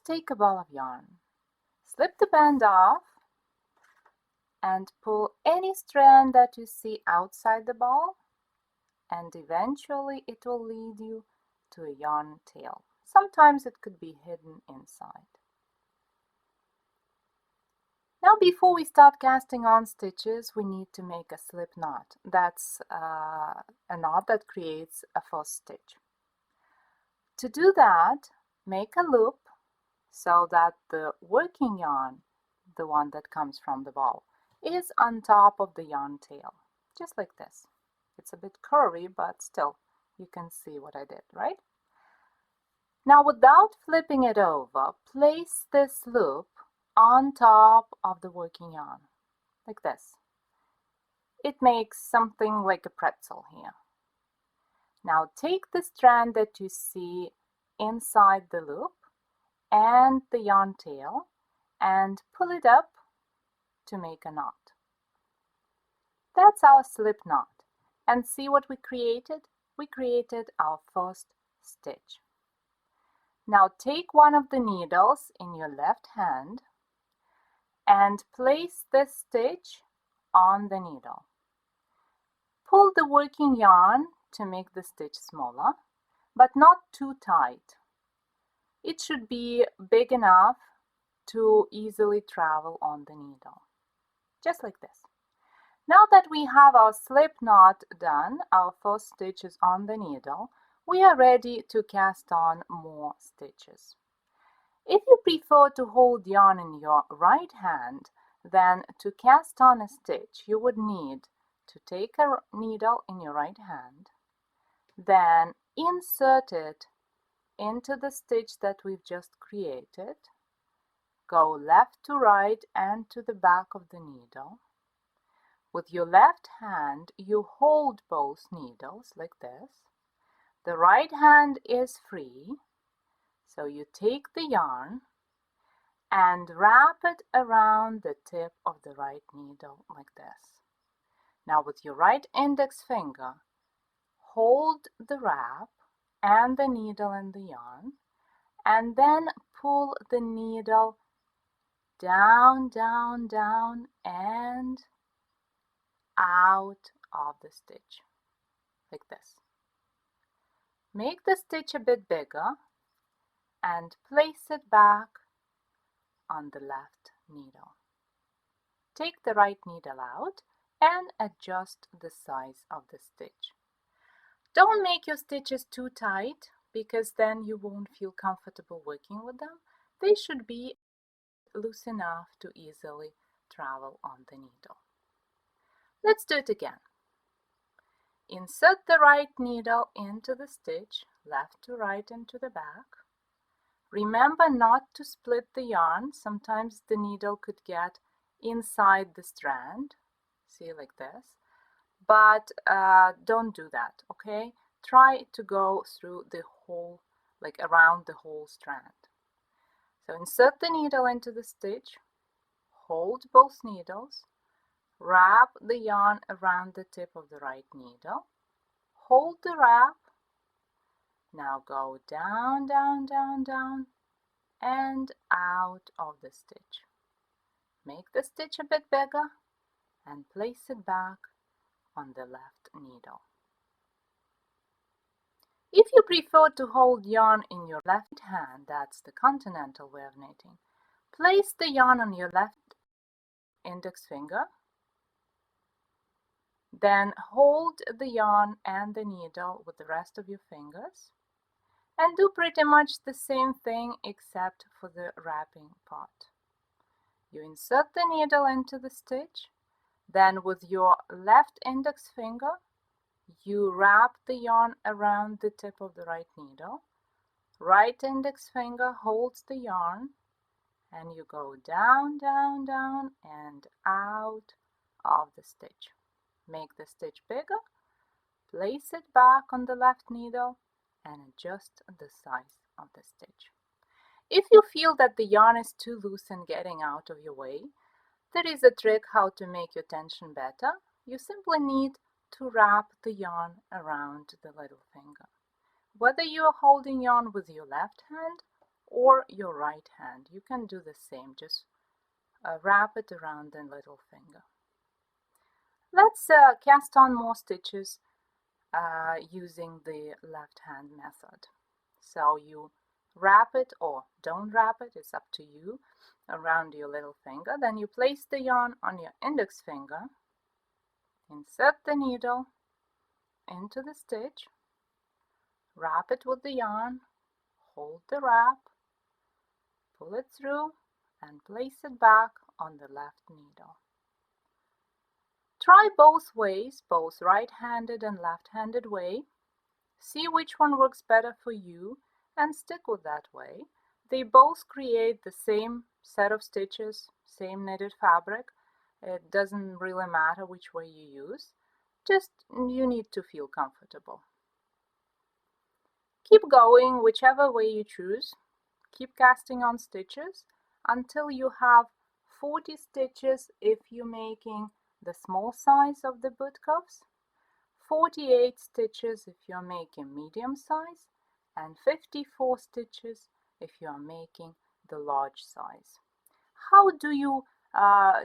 take a ball of yarn, slip the band off, and pull any strand that you see outside the ball, and eventually it will lead you to a yarn tail. Sometimes it could be hidden inside. Now, before we start casting on stitches, we need to make a slip knot. That's a knot that creates a first stitch. To do that, make a loop so that the working yarn, the one that comes from the ball, is on top of the yarn tail, just like this. It's a bit curvy, but still, you can see what I did, right? Now, without flipping it over, place this loop on top of the working yarn, like this. It makes something like a pretzel here. Now, take the strand that you see inside the loop and the yarn tail and pull it up to make a knot. That's our slip knot. And see what we created? We created our first stitch. Now take one of the needles in your left hand and place this stitch on the needle. Pull the working yarn to make the stitch smaller, but not too tight. It should be big enough to easily travel on the needle, just like this. Now that we have our slip knot done, our first stitch is on the needle, we are ready to cast on more stitches. If you prefer to hold yarn in your right hand, then to cast on a stitch, you would need to take a needle in your right hand, then insert it into the stitch that we've just created, go left to right and to the back of the needle. With your left hand, you hold both needles like this. The right hand is free, so you take the yarn and wrap it around the tip of the right needle like this. Now with your right index finger, hold the wrap and the needle and the yarn, and then pull the needle down, down, down, and out of the stitch, like this. Make the stitch a bit bigger and place it back on the left needle. Take the right needle out and adjust the size of the stitch. Don't make your stitches too tight because then you won't feel comfortable working with them. They should be loose enough to easily travel on the needle. Let's do it again. Insert the right needle into the stitch, left to right and to the back. Remember not to split the yarn. Sometimes the needle could get inside the strand, see, like this, but don't do that, okay? Try to go through the whole, like around the whole strand. So insert the needle into the stitch, hold both needles, wrap the yarn around the tip of the right needle, hold the wrap, now go down, down, down, down, and out of the stitch. Make the stitch a bit bigger and place it back on the left needle. If you prefer to hold yarn in your left hand, that's the continental way of knitting, place the yarn on your left index finger, then hold the yarn and the needle with the rest of your fingers, and do pretty much the same thing except for the wrapping part. You insert the needle into the stitch, then with your left index finger, you wrap the yarn around the tip of the right needle. Right index finger holds the yarn, and you go down, down, down, and out of the stitch. Make the stitch bigger, place it back on the left needle, and adjust the size of the stitch. If you feel that the yarn is too loose and getting out of your way, there is a trick how to make your tension better. You simply need to wrap the yarn around the little finger. Whether you are holding yarn with your left hand or your right hand. You can do the same, just wrap it around the little finger. Let's cast on more stitches using the left hand method. So you wrap it or don't wrap it, it's up to you, around your little finger. Then you place the yarn on your index finger, insert the needle into the stitch, wrap it with the yarn, hold the wrap, pull it through, and place it back on the left needle. Try both ways, both right-handed and left-handed way. See which one works better for you and stick with that way. They both create the same set of stitches, same knitted fabric. It doesn't really matter which way you use. Just you need to feel comfortable. Keep going whichever way you choose. Keep casting on stitches until you have 40 stitches if you're making the small size of the boot cuffs, 48 stitches if you're making medium size, and 54 stitches if you're making the large size. How do you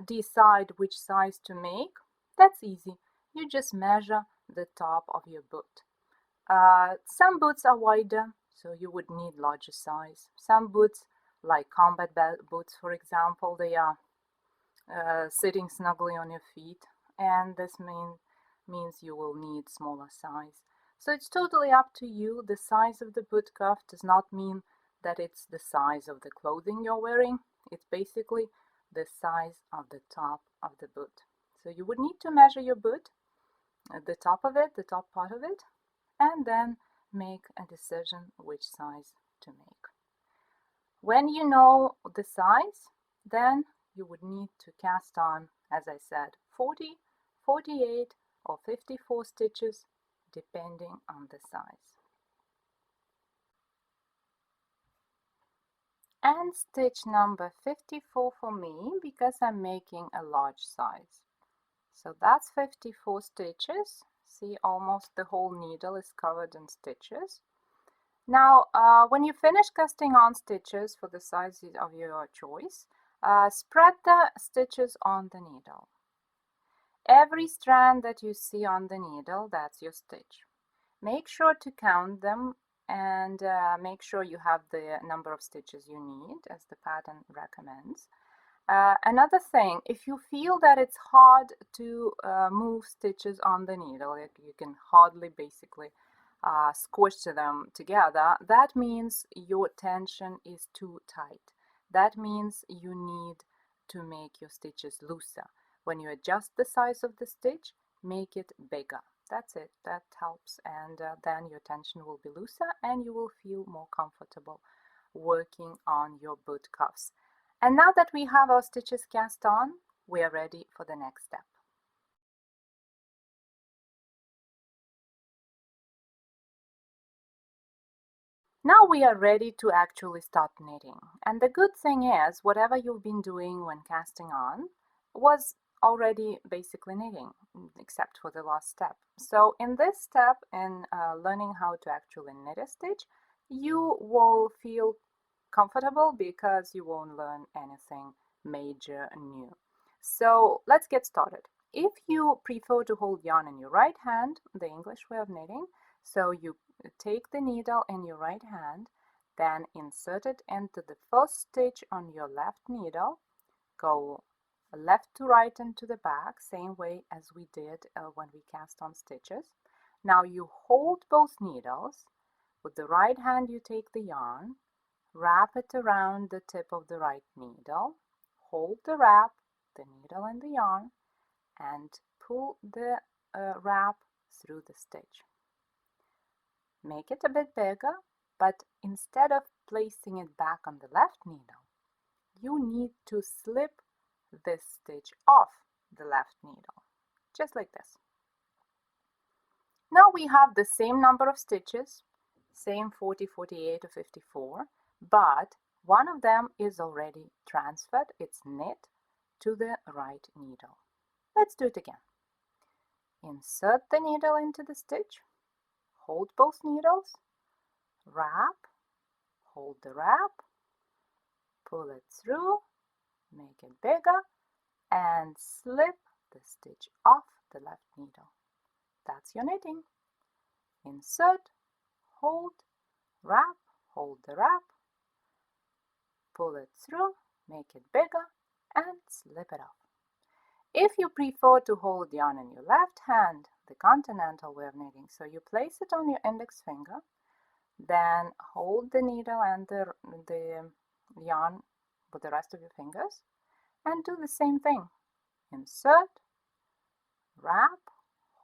decide which size to make? That's easy. You just measure the top of your boot. Some boots are wider, so you would need larger size. Some boots, like combat boots for example, they are sitting snugly on your feet, and this means you will need smaller size. So it's totally up to you. The size of the boot cuff does not mean that it's the size of the clothing you're wearing. It's basically the size of the top of the boot. So you would need to measure your boot, the top of it, the top part of it, and then make a decision which size to make. When you know the size, then you would need to cast on, as I said, 40, 48 or 54 stitches depending on the size. And stitch number 54 for me because I'm making a large size. So that's 54 stitches. See, almost the whole needle is covered in stitches. Now, when you finish casting on stitches for the size of your choice, spread the stitches on the needle. Every strand that you see on the needle, that's your stitch. Make sure to count them and make sure you have the number of stitches you need, as the pattern recommends. Another thing, if you feel that it's hard to move stitches on the needle, you can hardly basically squish them together, that means your tension is too tight. That means you need to make your stitches looser. When you adjust the size of the stitch, make it bigger. That's it, that helps, and then your tension will be looser and you will feel more comfortable working on your boot cuffs. And now that we have our stitches cast on, we are ready for the next step. Now we are ready to actually start knitting. And the good thing is, whatever you've been doing when casting on was already basically knitting, except for the last step. So in this step, in learning how to actually knit a stitch, you will feel comfortable because you won't learn anything major new. So let's get started. If you prefer to hold yarn in your right hand, the English way of knitting, so you take the needle in your right hand, then insert it into the first stitch on your left needle, go left to right into the back, same way as we did when we cast on stitches. Now you hold both needles. With the right hand you take the yarn, wrap it around the tip of the right needle, hold the wrap, the needle and the yarn, and pull the wrap through the stitch. Make it a bit bigger, but instead of placing it back on the left needle, you need to slip this stitch off the left needle, just like this. Now we have the same number of stitches, same 40, 48 or 54, but one of them is already transferred, it's knit, to the right needle. Let's do it again. Insert the needle into the stitch, hold both needles, wrap, hold the wrap, pull it through, make it bigger, and slip the stitch off the left needle. That's your knitting. Insert, hold, wrap, hold the wrap, pull it through, make it bigger, and slip it off. If you prefer to hold yarn in your left hand, the continental way of knitting, so you place it on your index finger, then hold the needle and the yarn with the rest of your fingers, and do the same thing. Insert, wrap,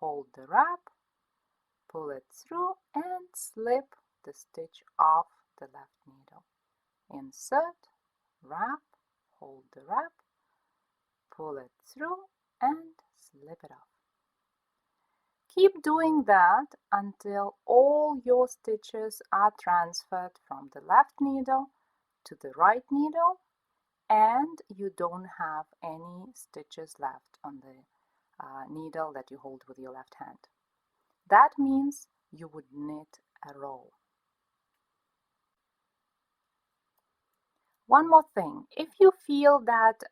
hold the wrap, pull it through, and slip the stitch off the left needle. Insert, wrap, hold the wrap, pull it through, and slip it off. Keep doing that until all your stitches are transferred from the left needle to the right needle and you don't have any stitches left on the needle that you hold with your left hand. That means you would knit a row. One more thing, if you feel that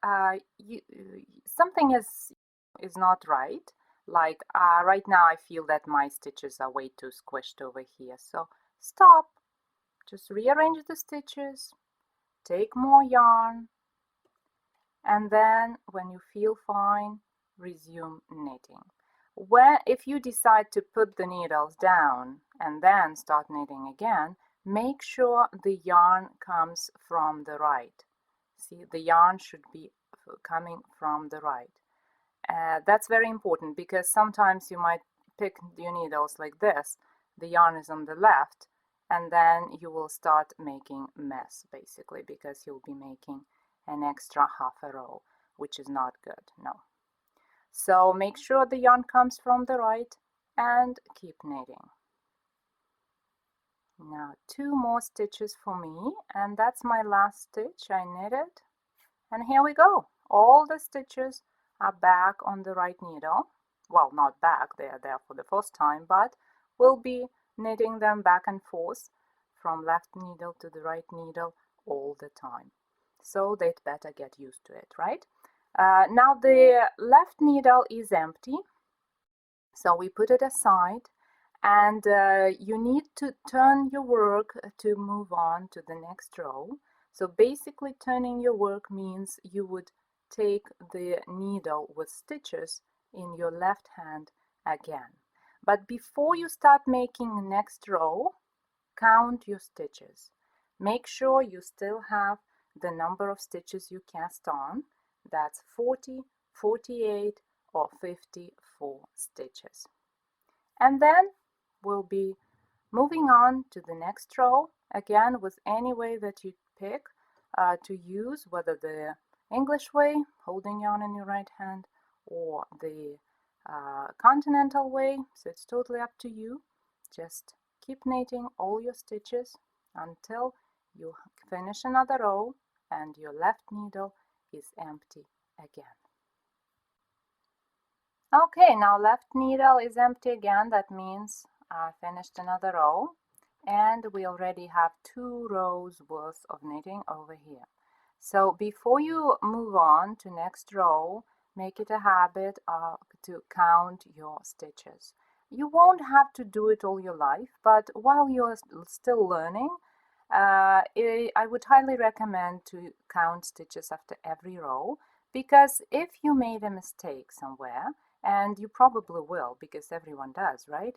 something is not right, like right now I feel that my stitches are way too squished over here, so stop, just rearrange the stitches, take more yarn, and then when you feel fine, resume knitting. If you decide to put the needles down and then start knitting again, make sure the yarn comes from the right. See, the yarn should be coming from the right. That's very important because sometimes you might pick your needles like this, the yarn is on the left, and then you will start making mess basically because you'll be making an extra half a row, which is not good, no. So make sure the yarn comes from the right and keep knitting. Now 2 more stitches for me, and that's my last stitch. I knitted, and here we go. All the stitches are back on the right needle. Well, not back, they are there for the first time, but we'll be knitting them back and forth from left needle to the right needle all the time. So they'd better get used to it, right? Now the left needle is empty, so we put it aside, and you need to turn your work to move on to the next row. So basically turning your work means you would take the needle with stitches in your left hand again. But before you start making the next row, count your stitches. Make sure you still have the number of stitches you cast on. That's 40, 48, or 54 stitches. And then we'll be moving on to the next row, again with any way that you pick to use, whether the English way, holding yarn in your right hand, or the continental way, so it's totally up to you. Just keep knitting all your stitches until you finish another row and your left needle is empty again. Okay, now left needle is empty again. That means I finished another row, and we already have 2 rows worth of knitting over here. So before you move on to next row, make it a habit to count your stitches. You won't have to do it all your life, but while you're still learning, I would highly recommend to count stitches after every row, because if you made a mistake somewhere, and you probably will because everyone does, right?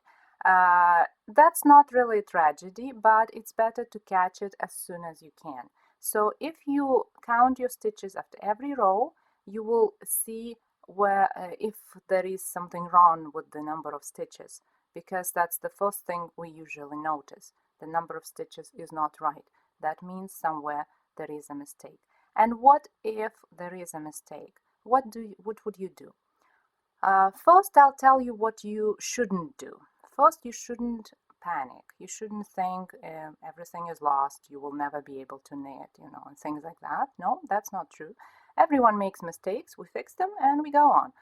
That's not really a tragedy, but it's better to catch it as soon as you can. So if you count your stitches after every row, you will see where if there is something wrong with the number of stitches, because that's the first thing we usually notice. The number of stitches is not right. That means somewhere there is a mistake. And what if there is a mistake? What would you do? First, I'll tell you what you shouldn't do. First, you shouldn't panic. You shouldn't think everything is lost, you will never be able to knit, and things like that. No, that's not true. Everyone makes mistakes, we fix them, and we go on.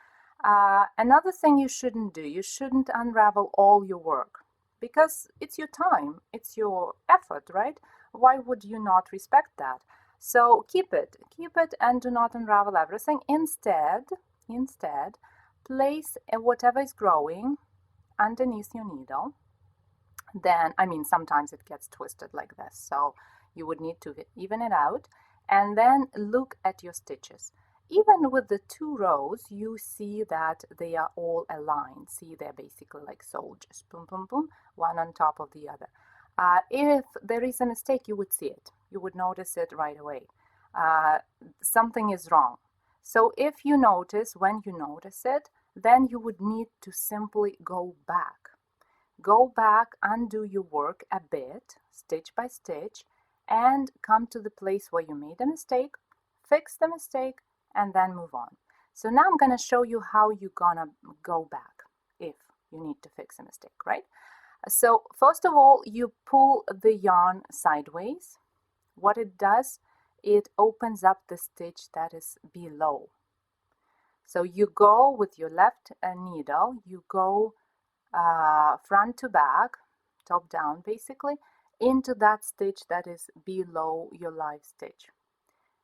Another thing you shouldn't do, you shouldn't unravel all your work, because it's your time, it's your effort, right? Why would you not respect that? So keep it and do not unravel everything. Instead, place whatever is growing underneath your needle. Then, I mean, sometimes it gets twisted like this, so you would need to even it out. And then look at your stitches. Even with the 2 rows, you see that they are all aligned. See, they're basically like soldiers, boom, boom, boom, one on top of the other. If there is a mistake, you would see it. You would notice it right away. Something is wrong. So if you notice, when you notice it, then you would need to simply go back. Go back, undo your work a bit, stitch by stitch, and come to the place where you made a mistake, fix the mistake, and then move on. So now I'm going to show you how you're going to go back if you need to fix a mistake, right? So first of all, you pull the yarn sideways. What it does, it opens up the stitch that is below. So you go with your left needle, you go front to back, top down basically, into that stitch that is below your live stitch.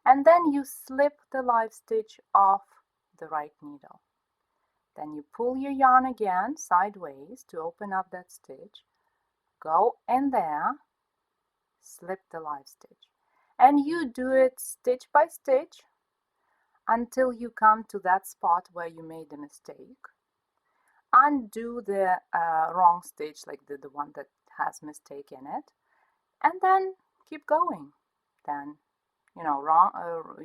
And then you slip the live stitch off the right needle. Then you pull your yarn again sideways to open up that stitch, go in there, slip the live stitch. And you do it stitch by stitch until you come to that spot where you made a mistake. Undo the wrong stitch, like the one that has mistake in it, and then keep going. Then, you know,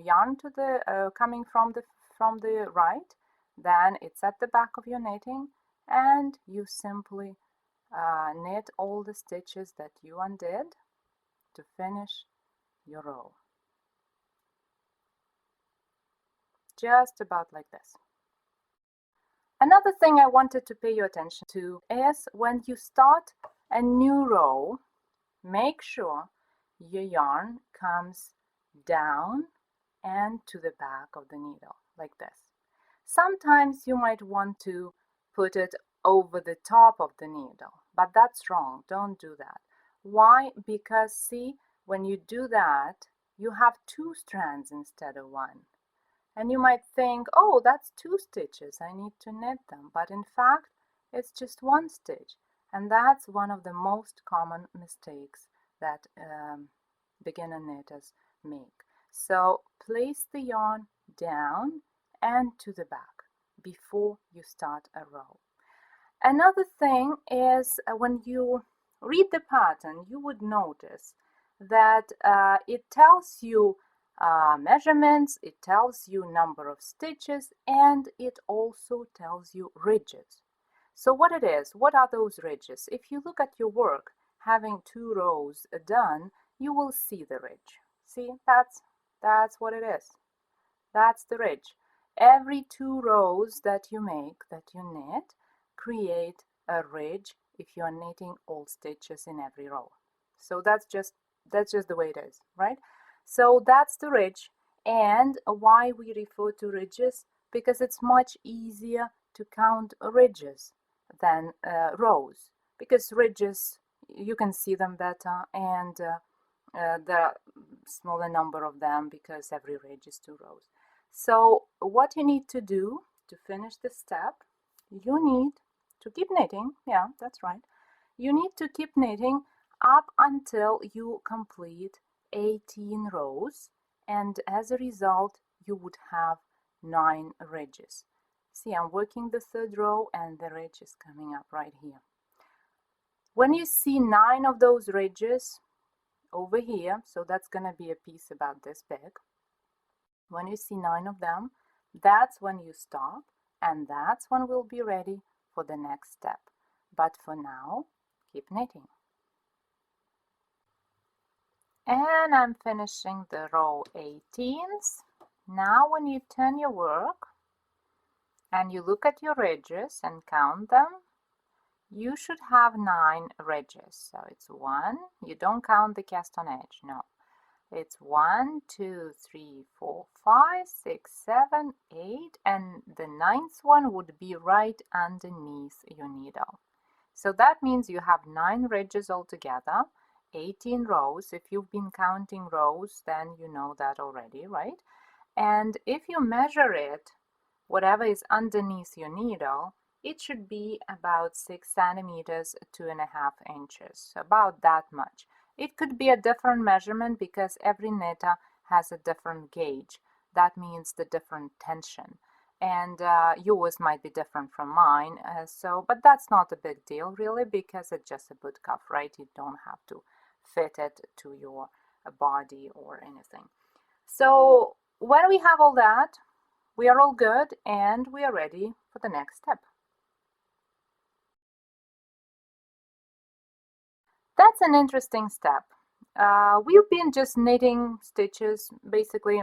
yarn to the coming from the right, then it's at the back of your knitting, and you simply knit all the stitches that you undid to finish your row. Just about like this. Another thing I wanted to pay your attention to is when you start a new row, make sure your yarn comes down and to the back of the needle, like this. Sometimes you might want to put it over the top of the needle, but that's wrong. Don't do that. Why? Because see, when you do that, you have 2 strands instead of 1. And you might think, oh, that's 2 stitches, I need to knit them. But in fact, it's just 1 stitch. And that's one of the most common mistakes that beginner knitters make. So place the yarn down and to the back before you start a row. Another thing is when you read the pattern, you would notice that it tells you measurements, it tells you number of stitches, and it also tells you ridges. So what it is, what are those ridges? If you look at your work, having 2 rows done, you will see the ridge. See, that's what it is. That's the ridge. Every 2 rows that you make, that you knit, create a ridge if you are knitting all stitches in every row. So that's just the way it is, right? So that's the ridge. And why we refer to ridges? Because it's much easier to count ridges than rows. Because ridges, you can see them better, and there are smaller number of them because every ridge is 2 rows. So what you need to do to finish this step, you need to keep knitting. Yeah, that's right. You need to keep knitting up until you complete 18 rows, and as a result you would have 9 ridges. See, I'm working the 3rd row and the ridge is coming up right here. When you see 9 of those ridges over here, so that's going to be a piece about this big. When you see 9 of them, that's when you stop, and that's when we'll be ready for the next step. But for now, keep knitting. And I'm finishing the row 18s. Now when you turn your work and you look at your ridges and count them, you should have 9 ridges. So it's 1, you don't count the cast on edge, no. It's 1, 2, 3, 4, 5, 6, 7, 8, and the 9th one would be right underneath your needle. So that means you have 9 ridges altogether, 18 rows. If you've been counting rows, then you know that already, right? And if you measure it, whatever is underneath your needle, it should be about 6 centimeters, 2.5 inches, about that much. It could be a different measurement because every knitter has a different gauge. That means the different tension. And yours might be different from mine, but that's not a big deal really, because it's just a boot cuff, right? You don't have to fit it to your body or anything. So when we have all that, we are all good and we are ready for the next step. That's an interesting step. We've been just knitting stitches, basically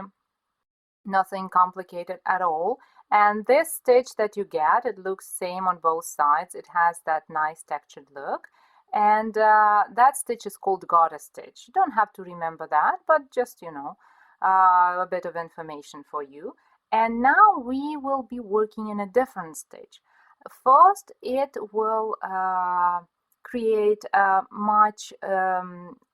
nothing complicated at all. And this stitch that you get, it looks same on both sides. It has that nice textured look. And that stitch is called garter stitch. You don't have to remember that, but just, a bit of information for you. And now we will be working in a different stitch. First, it will create a much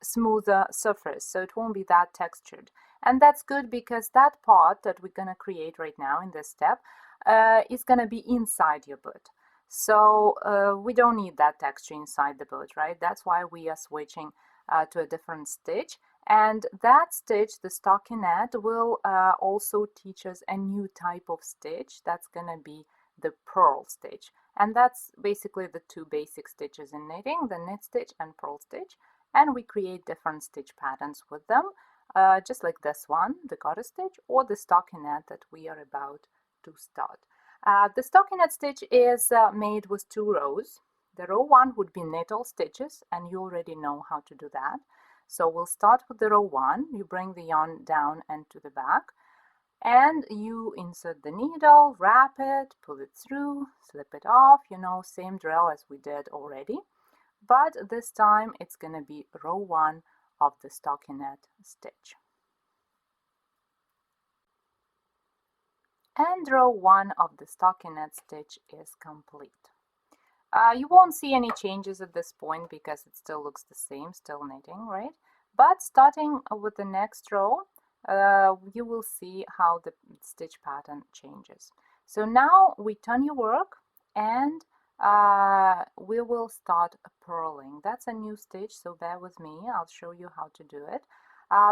smoother surface, so it won't be that textured. And that's good because that part that we're going to create right now in this step is going to be inside your boot. So we don't need that texture inside the boot, right? That's why we are switching to a different stitch. And that stitch, the stockinette, will also teach us a new type of stitch. That's going to be the purl stitch. And that's basically the two basic stitches in knitting, the knit stitch and purl stitch. And we create different stitch patterns with them, just like this one, the garter stitch, or the stockinette that we are about to start. The stockinette stitch is made with 2 rows. The row 1 would be knit all stitches, and you already know how to do that. So we'll start with the row 1. You bring the yarn down and to the back, and you insert the needle, wrap it, pull it through, slip it off, same drill as we did already. But this time it's going to be row 1 of the stockinette stitch. And row 1 of the stockinette stitch is complete. You won't see any changes at this point because it still looks the same, still knitting, right? But starting with the next row, you will see how the stitch pattern changes. So now we turn your work and we will start purling. That's a new stitch, so bear with me. I'll show you how to do it.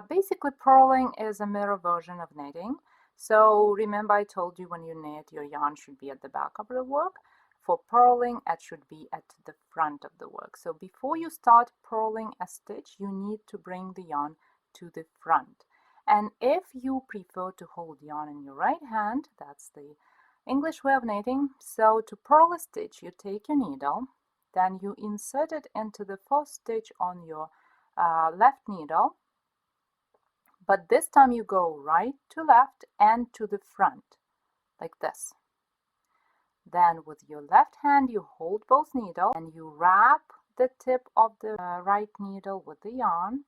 Basically, purling is a mirror version of knitting. So remember I told you when you knit, your yarn should be at the back of the work. For purling, it should be at the front of the work. So before you start purling a stitch, you need to bring the yarn to the front. And if you prefer to hold yarn in your right hand, that's the English way of knitting. So to purl a stitch, you take your needle, then you insert it into the first stitch on your left needle. But this time you go right to left and to the front, like this. Then with your left hand you hold both needles and you wrap the tip of the right needle with the yarn,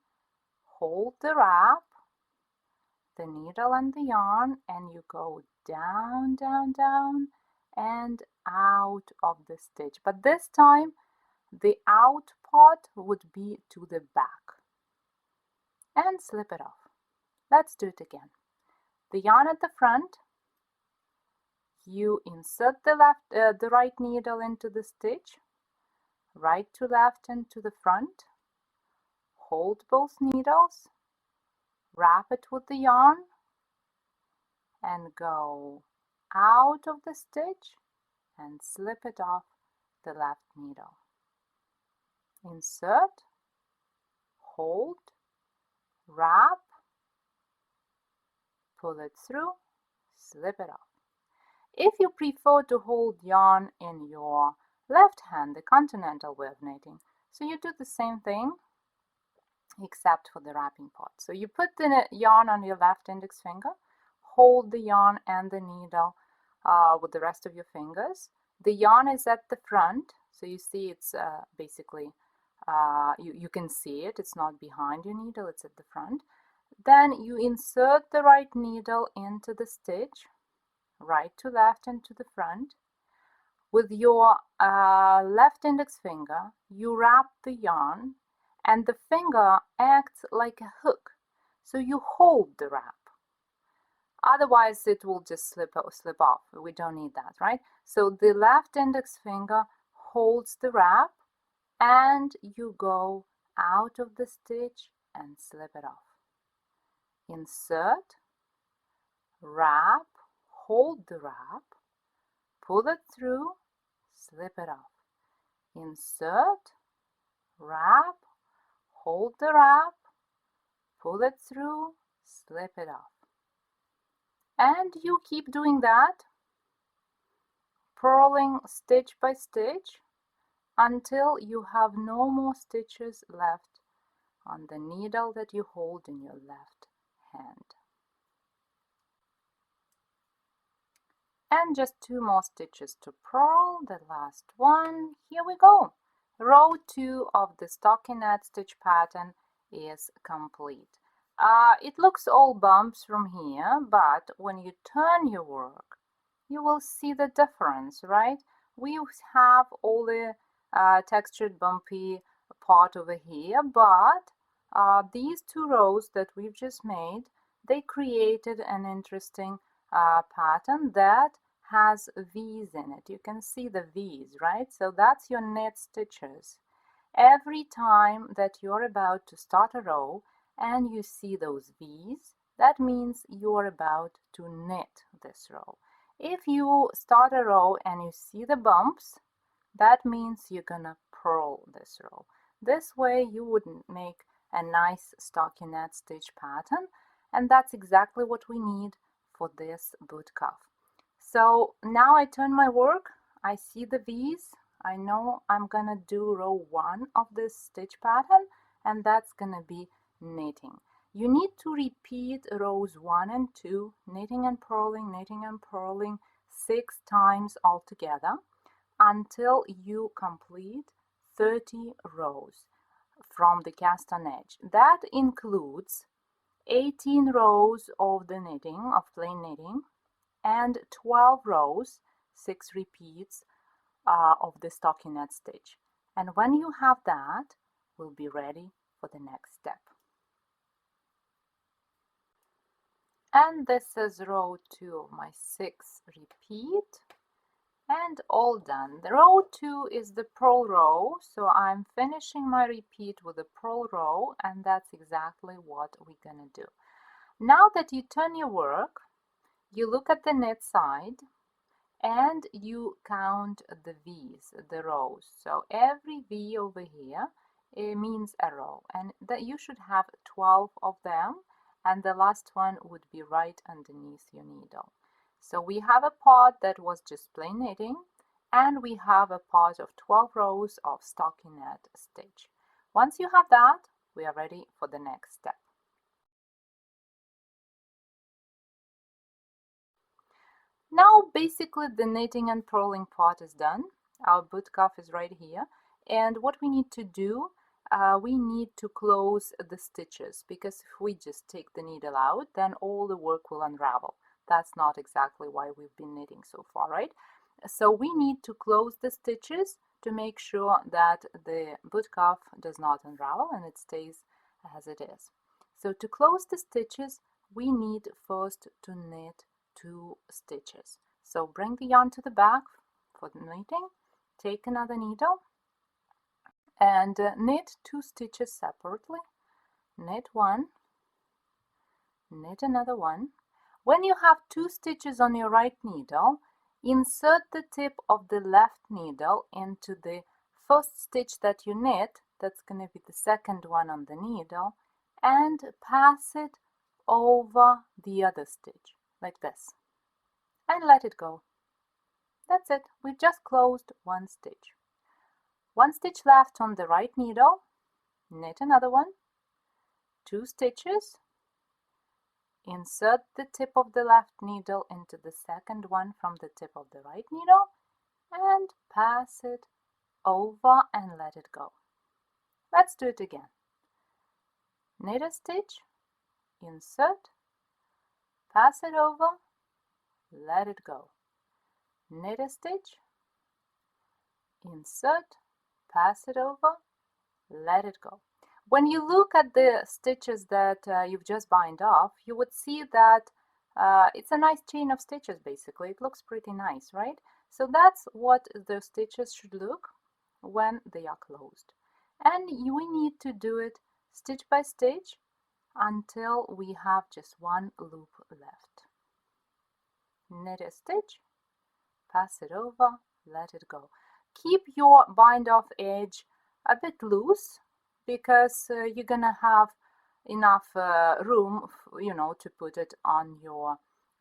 hold the wrap, the needle and the yarn, and you go down, down, down and out of the stitch. But this time the out part would be to the back. And slip it off. Let's do it again. The yarn at the front, you insert the right needle into the stitch, right to left and to the front, hold both needles, wrap it with the yarn, and go out of the stitch and slip it off the left needle. Insert, hold, wrap, pull it through, slip it off. If you prefer to hold yarn in your left hand, the continental way of knitting, so you do the same thing except for the wrapping part. So you put the yarn on your left index finger, hold the yarn and the needle with the rest of your fingers. The yarn is at the front, so you see it's basically, you can see it, it's not behind your needle, it's at the front. Then you insert the right needle into the stitch, right to left and to the front. With your left index finger, you wrap the yarn and the finger acts like a hook, so you hold the wrap. Otherwise it will just slip off. We don't need that, right? So the left index finger holds the wrap and you go out of the stitch and slip it off. Insert, wrap, hold the wrap, pull it through, slip it off. Insert, wrap, hold the wrap, pull it through, slip it off. And you keep doing that, purling stitch by stitch until you have no more stitches left on the needle that you hold in your left hand. And just 2 more stitches to purl, the last one. Here we go. Row 2 of the stockinette stitch pattern is complete. It looks all bumps from here, but when you turn your work, you will see the difference, right? We have all the textured bumpy part over here, but these 2 rows that we've just made, they created an interesting pattern that has V's in it. You can see the V's, right? So that's your knit stitches. Every time that you're about to start a row and you see those V's, that means you're about to knit this row. If you start a row and you see the bumps, that means you're gonna purl this row. This way you would make a nice stockinette stitch pattern, and that's exactly what we need for this boot cuff. So now I turn my work, I see the V's, I know I'm gonna do row 1 of this stitch pattern, and that's gonna be knitting. You need to repeat rows 1 and 2, knitting and purling 6 times altogether until you complete 30 rows from the cast on edge. That includes 18 rows of the knitting, of plain knitting, and 12 rows, 6 repeats of the stockinette stitch. And when you have that, we'll be ready for the next step. And this is row 2 of my 6 repeat, and all done. The row 2 is the purl row, so I'm finishing my repeat with the purl row, and that's exactly what we're gonna do. Now that you turn your work, you look at the knit side and you count the V's, the rows. So every V over here, it means a row, and that you should have 12 of them, and the last one would be right underneath your needle. So we have a part that was just plain knitting, and we have a part of 12 rows of stockinette stitch. Once you have that, we are ready for the next step. Now basically the knitting and purling part is done. Our boot cuff is right here, and what we need to do, we need to close the stitches, because if we just take the needle out, then all the work will unravel. That's not exactly why we've been knitting so far, right? So we need to close the stitches to make sure that the boot cuff does not unravel and it stays as it is. So to close the stitches, we need first to knit 2 stitches. So bring the yarn to the back for the knitting, take another needle and knit 2 stitches separately. Knit 1, knit another one. When you have 2 stitches on your right needle, insert the tip of the left needle into the first stitch that you knit, that's going to be the second one on the needle, and pass it over the other stitch, like this, and let it go. That's it, we've just closed 1 stitch. 1 stitch left on the right needle, knit another one, 2 stitches, insert the tip of the left needle into the second one from the tip of the right needle, and pass it over and let it go. Let's do it again. Knit a stitch, insert, pass it over, let it go. Knit a stitch, insert, pass it over, let it go. When you look at the stitches that you've just bind off, you would see that it's a nice chain of stitches basically. It looks pretty nice, right? So that's what the stitches should look when they are closed. And we need to do it stitch by stitch until we have just one loop left. Knit a stitch, pass it over, let it go. Keep your bind off edge a bit loose because you're gonna have enough room, to put it on your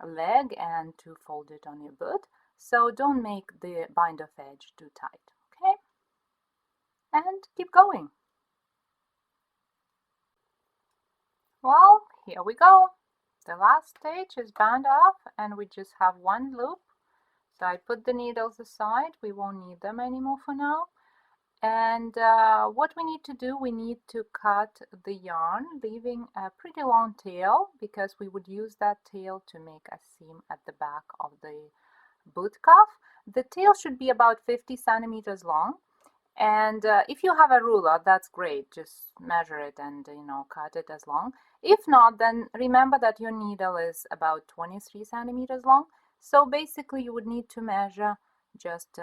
leg and to fold it on your boot. So don't make the bind off edge too tight, okay? And keep going. Well, here we go. The last stitch is bound off and we just have one loop. So I put the needles aside, we won't need them anymore for now. And what we need to do, we need to cut the yarn, leaving a pretty long tail because we would use that tail to make a seam at the back of the boot cuff. The tail should be about 50 centimeters long. And if you have a ruler, that's great. Just measure it and, cut it as long. If not, then remember that your needle is about 23 centimeters long. So basically you would need to measure just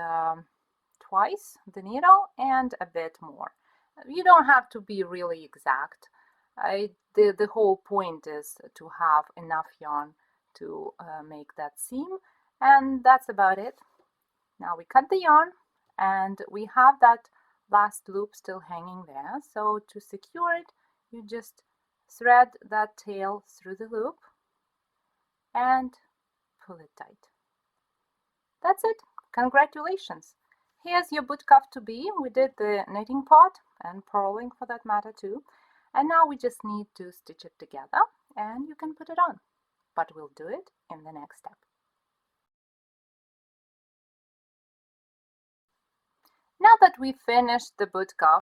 twice the needle and a bit more. You don't have to be really exact. The whole point is to have enough yarn to make that seam, and that's about it. Now we cut the yarn and we have that last loop still hanging there. So to secure it, you just thread that tail through the loop and pull it tight. That's it. Congratulations. Here's your boot cuff to be. We did the knitting part and purling for that matter too. And now we just need to stitch it together and you can put it on. But we'll do it in the next step. Now that we've finished the boot cuff,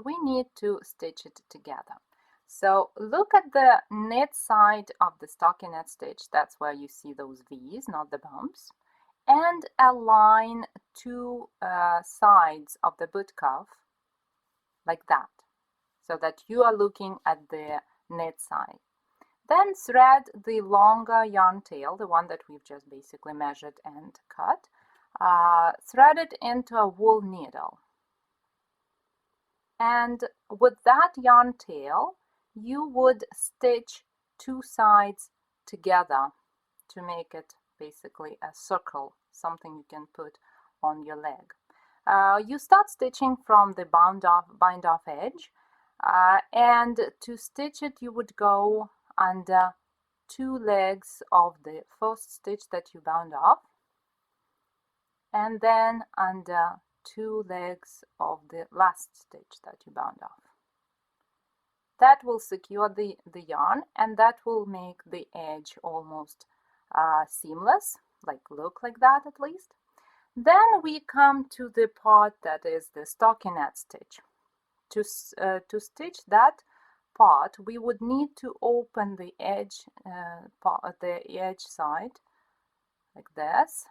we need to stitch it together. So look at the knit side of the stockinette stitch. That's where you see those V's, not the bumps. And align two sides of the boot cuff like that, so that you are looking at the knit side. Then thread the longer yarn tail, the one that we've just basically measured and cut, thread it into a wool needle. And with that yarn tail, you would stitch two sides together to make it basically a circle, something you can put on your leg. You start stitching from the bind off edge, and to stitch it you would go under two legs of the first stitch that you bound off, and then under two legs of the last stitch that you bound off. That will secure the yarn, and that will make the edge almost seamless, look like that at least. Then we come to the part that is the stockinette stitch. To stitch that part, we would need to open the edge side like this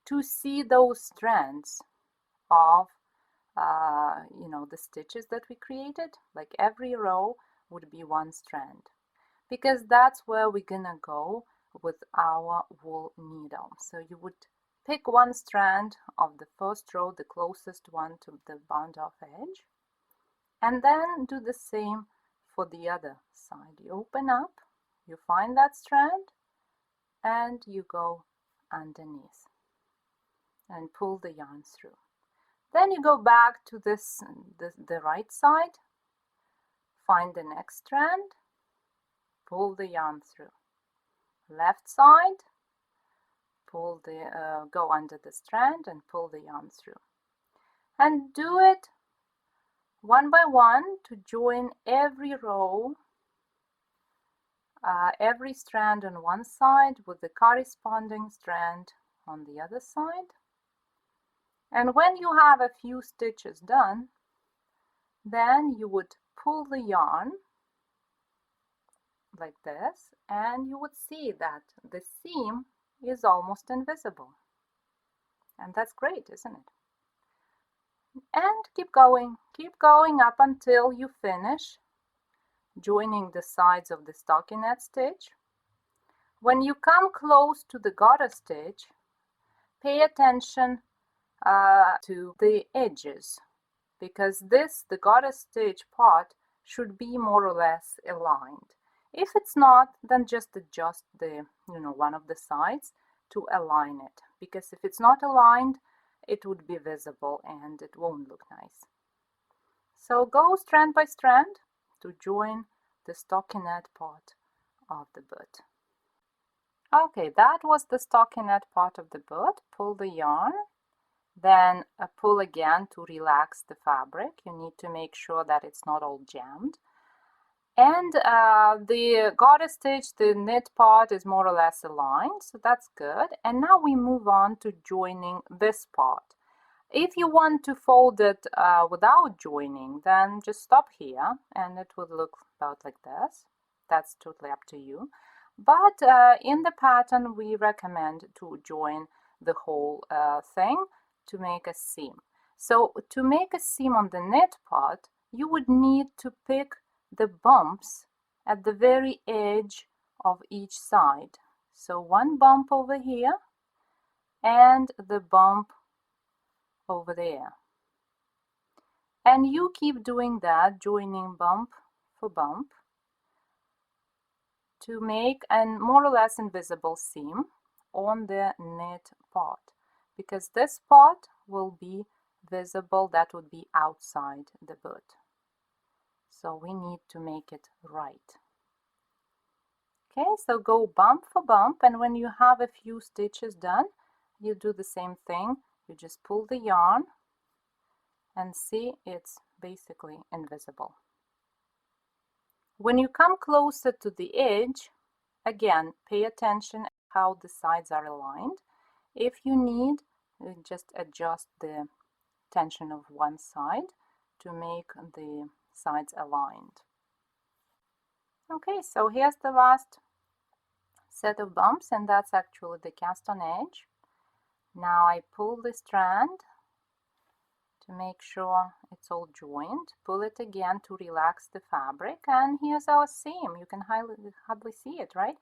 to see those strands of the stitches that we created. Like every row would be one strand, because that's where we're gonna go with our wool needle. So you would pick one strand of the first row, the closest one to the bound off edge, and then do the same for the other side. You open up, you find that strand, and you go underneath and pull the yarn through. Then you go back to the right side, find the next strand, pull the yarn through. Left side, go under the strand and pull the yarn through. And do it one by one to join every row, every strand on one side with the corresponding strand on the other side. And when you have a few stitches done, then you would pull the yarn like this, and you would see that the seam is almost invisible. And that's great, isn't it? and keep going up until you finish joining the sides of the stockinette stitch. When you come close to the garter stitch, pay attention to the edges, because the garter stitch part should be more or less aligned. If it's not, then just adjust the one of the sides to align it, because if it's not aligned, it would be visible and it won't look nice. So go strand by strand to join the stockinette part of the boot. Okay, that was the stockinette part of the boot. Pull the yarn, then pull again to relax the fabric. You need to make sure that it's not all jammed. And the garter stitch, the knit part is more or less aligned, so that's good. And now we move on to joining this part. If you want to fold it without joining, then just stop here and it would look about like this. That's totally up to you. But in the pattern, we recommend to join the whole thing to make a seam. So to make a seam on the knit part, you would need to pick the bumps at the very edge of each side. So one bump over here and the bump over there. And you keep doing that, joining bump for bump to make a more or less invisible seam on the knit part, because this part will be visible, that would be outside the boot. So we need to make it right. Okay, so go bump for bump, and when you have a few stitches done, you do the same thing. You just pull the yarn and see it's basically invisible. When you come closer to the edge, again, pay attention how the sides are aligned. If you need, just adjust the tension of one side to make the sides aligned. Okay, so here's the last set of bumps, and that's actually the cast on edge. Now I pull the strand to make sure it's all joined. Pull it again to relax the fabric, and here's our seam. You can hardly see it, right?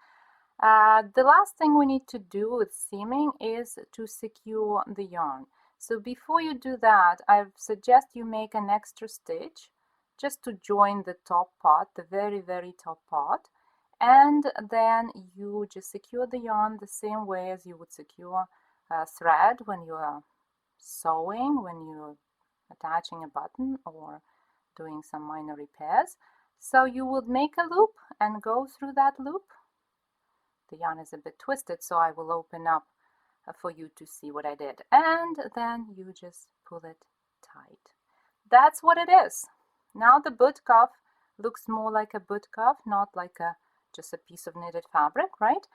The last thing we need to do with seaming is to secure the yarn. So before you do that, I suggest you make an extra stitch just to join the top part, the very top part, and then you just secure the yarn the same way as you would secure a thread when you are sewing, when you're attaching a button or doing some minor repairs. So you would make a loop and go through that loop. The yarn is a bit twisted, so I will open up for you to see what I did. And then you just pull it tight. That's what it is. Now the boot cuff looks more like a boot cuff, not like just a piece of knitted fabric, right?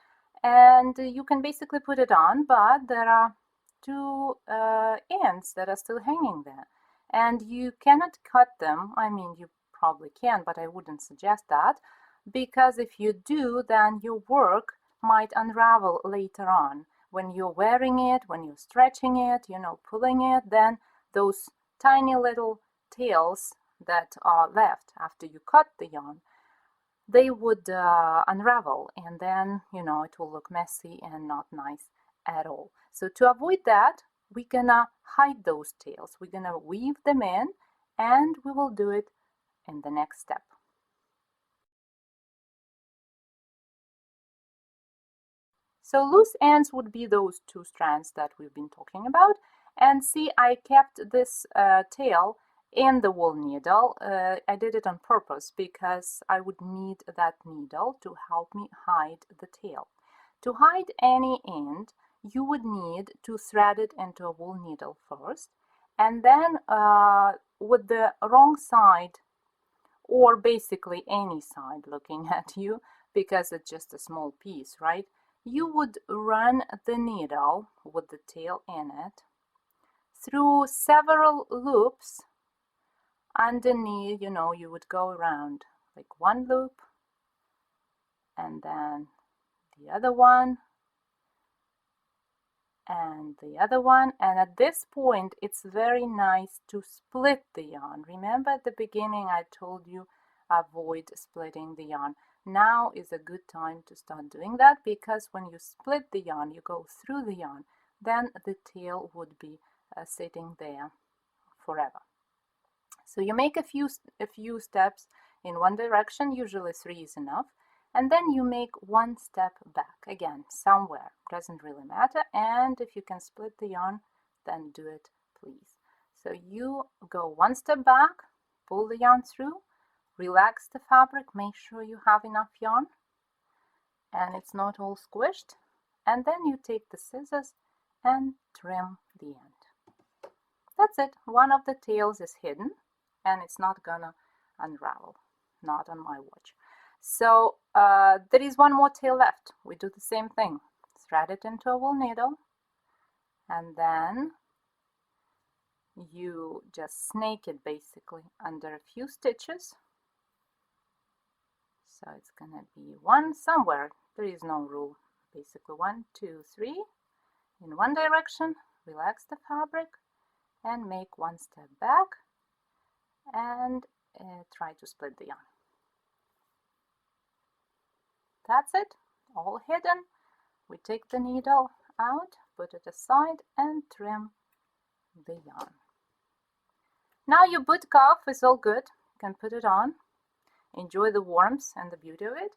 And you can basically put it on, but there are two ends that are still hanging there. And you cannot cut them. I mean, you probably can, but I wouldn't suggest that, because if you do, then your work might unravel later on. When you're wearing it, when you're stretching it, pulling it, then those tiny little tails that are left after you cut the yarn, they would unravel, and then it will look messy and not nice at all. So to avoid that, we're gonna hide those tails. We're gonna weave them in, and we will do it in the next step. So loose ends would be those two strands that we've been talking about. And see, I kept this tail in the wool needle. I did it on purpose because I would need that needle to help me hide the tail. To hide any end, you would need to thread it into a wool needle first, and then with the wrong side, or basically any side looking at you, because it's just a small piece, right? You would run the needle with the tail in it through several loops underneath. You would go around like one loop and then the other one and the other one, and at this point it's very nice to split the yarn. Remember at the beginning I told you avoid splitting the yarn. Now is a good time to start doing that, because when you split the yarn, you go through the yarn, then the tail would be sitting there forever. So you make a few steps in one direction, usually 3 is enough, and then you make one step back, again, somewhere, doesn't really matter, and if you can split the yarn, then do it, please. So you go one step back, pull the yarn through, relax the fabric, make sure you have enough yarn, and it's not all squished, and then you take the scissors and trim the end. That's it, one of the tails is hidden, and it's not gonna unravel, not on my watch. So there is one more tail left. We do the same thing. Thread it into a wool needle, and then you just snake it basically under a few stitches. So it's gonna be one somewhere. There is no rule. Basically 1, 2, 3 in one direction. Relax the fabric and make one step back, and try to split the yarn. That's it, all hidden. We take the needle out, put it aside, and trim the yarn. Now your boot cuff is all good. You can put it on. Enjoy the warmth and the beauty of it.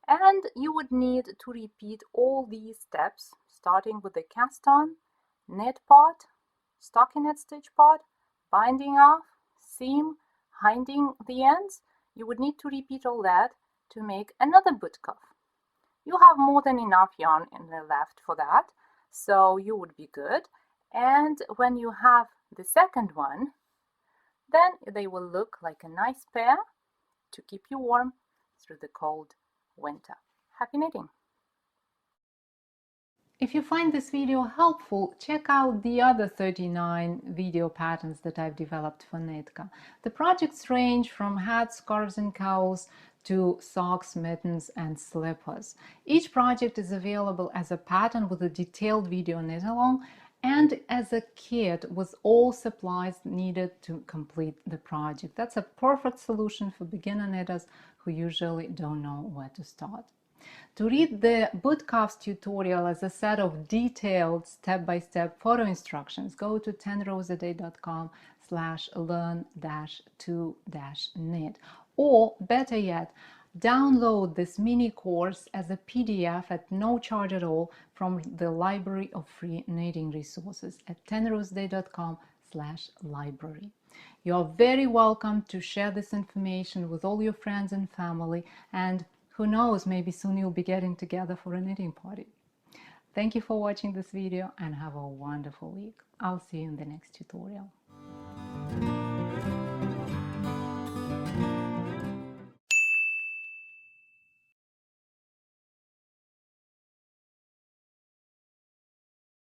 And you would need to repeat all these steps, starting with the cast on, knit part, stockinette stitch part, binding off, seam, hiding the ends. You would need to repeat all that to make another boot cuff. You have more than enough yarn in the left for that, so you would be good. And when you have the second one, then they will look like a nice pair to keep you warm through the cold winter. Happy knitting! If you find this video helpful, check out the other 39 video patterns that I've developed for Nitka. The projects range from hats, scarves and cowls to socks, mittens and slippers. Each project is available as a pattern with a detailed video knit along and as a kit with all supplies needed to complete the project. That's a perfect solution for beginner knitters who usually don't know where to start. To read the boot cuffs tutorial as a set of detailed step-by-step photo instructions, go to 10roseaday.com/learn-to-knit, or better yet, download this mini course as a PDF at no charge at all from the library of free knitting resources at 10roseaday.com/library. You are very welcome to share this information with all your friends and family, and who knows, maybe soon you'll be getting together for a knitting party. Thank you for watching this video and have a wonderful week. I'll see you in the next tutorial.